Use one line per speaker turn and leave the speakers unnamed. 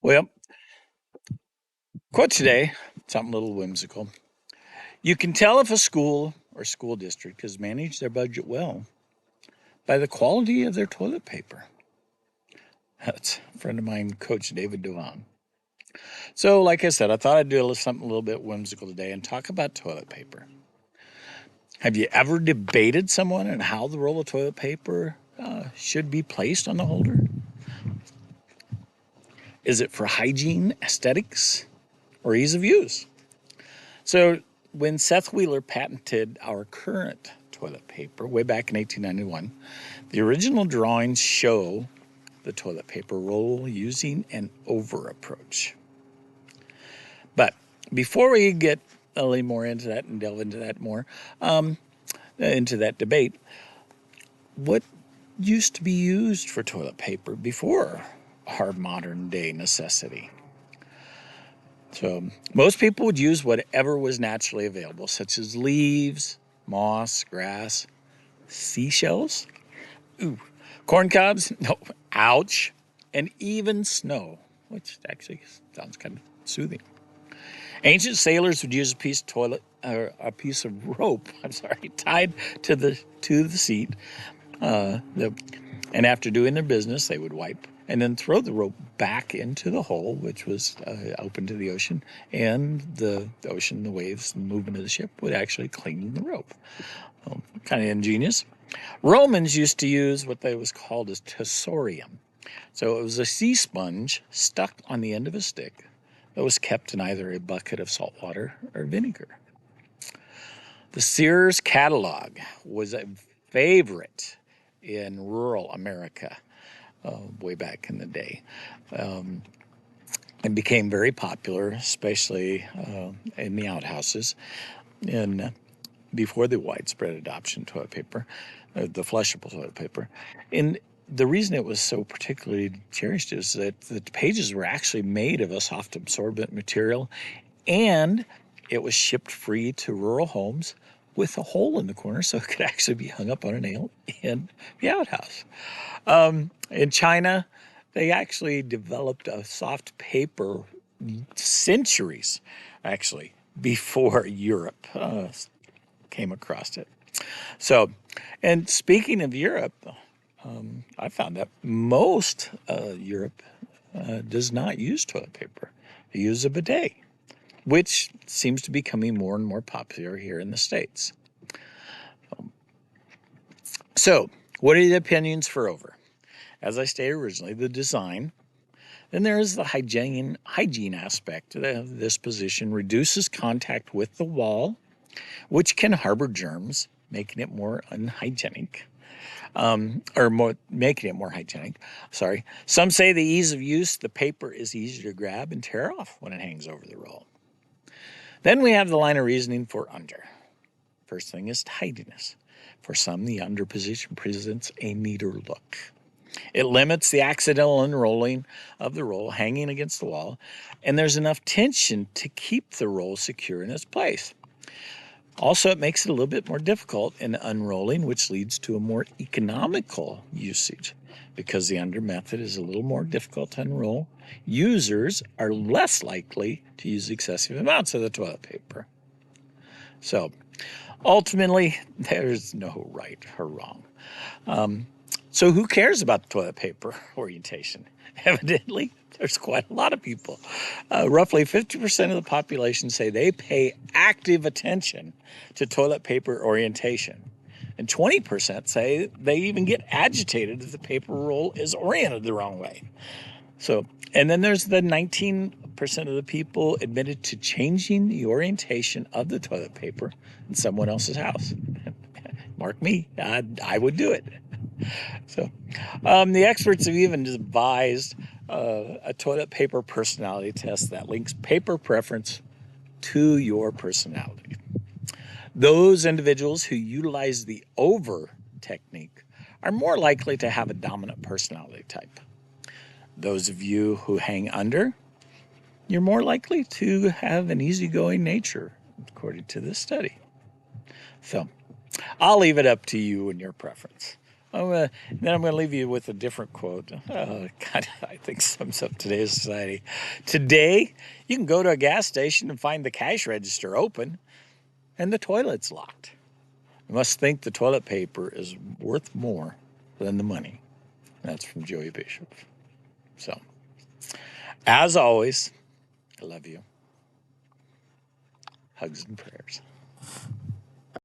Well, quote today, something a little whimsical. You can tell if a school or school district has managed their budget well by the quality of their toilet paper. That's a friend of mine, Coach David DeVaughn. So, like I said, I thought I'd do something a little bit whimsical today and talk about toilet paper. Have you ever debated someone on how the roll of toilet paper should be placed on the holder? Is it for hygiene, aesthetics, or ease of use? So, when Seth Wheeler patented our current toilet paper way back in 1891, the original drawings show the toilet paper roll using an over approach. But before we get a little more into that and delve into that more, into that debate, what used to be used for toilet paper before our modern day necessity? So most people would use whatever was naturally available, such as leaves, moss, grass, seashells, corncobs, no, ouch, and even snow, which actually sounds kind of soothing. Ancient sailors would use a piece of toilet or a piece of rope, tied to the seat. And after doing their business, they would wipe and then throw the rope back into the hole, which was open to the ocean, and the ocean, the waves, the movement of the ship would actually clean the rope. Kind of ingenious. Romans used to use what was called as Tersorium. So it was a sea sponge stuck on the end of a stick that was kept in either a bucket of salt water or vinegar. The Sears catalog was a favorite in rural America way back in the day. It became very popular, especially in the outhouses, and before the widespread adoption of toilet paper, the flushable toilet paper. And the reason it was so particularly cherished is that the pages were actually made of a soft absorbent material, and it was shipped free to rural homes with a hole in the corner so it could actually be hung up on a nail in the outhouse. In China, they actually developed a soft paper centuries, actually, before Europe came across it. So, and speaking of Europe, I found that most Europe does not use toilet paper. They use a bidet, which seems to be becoming more and more popular here in the States. So, what are the opinions for over? As I stated originally, the design. Then there is the hygiene aspect. This position reduces contact with the wall, which can harbor germs, making it more unhygienic. Making it more hygienic. Sorry. Some say the ease of use, the paper is easier to grab and tear off when it hangs over the roll. Then we have the line of reasoning for under. First thing is tidiness. For some, the under position presents a neater look. It limits the accidental unrolling of the roll hanging against the wall, and there's enough tension to keep the roll secure in its place. Also, it makes it a little bit more difficult in unrolling, which leads to a more economical usage. Because the under method is a little more difficult to unroll, users are less likely to use excessive amounts of the toilet paper. So, ultimately, there's no right or wrong. So who cares about the toilet paper orientation? Evidently, there's quite a lot of people. Roughly 50% of the population say they pay active attention to toilet paper orientation. And 20% say they even get agitated if the paper roll is oriented the wrong way. So, and then there's the 19% of the people admitted to changing the orientation of the toilet paper in someone else's house. Mark me, I would do it. So, the experts have even devised a toilet paper personality test that links paper preference to your personality. Those individuals who utilize the over technique are more likely to have a dominant personality type. Those of you who hang under, you're more likely to have an easygoing nature, according to this study. So, I'll leave it up to you and your preference. Then I'm going to leave you with a different quote. God, I think sums up today's society. Today, you can go to a gas station and find the cash register open and the toilet's locked. You must think the toilet paper is worth more than the money. That's from Joey Bishop. So, as always, I love you. Hugs and prayers.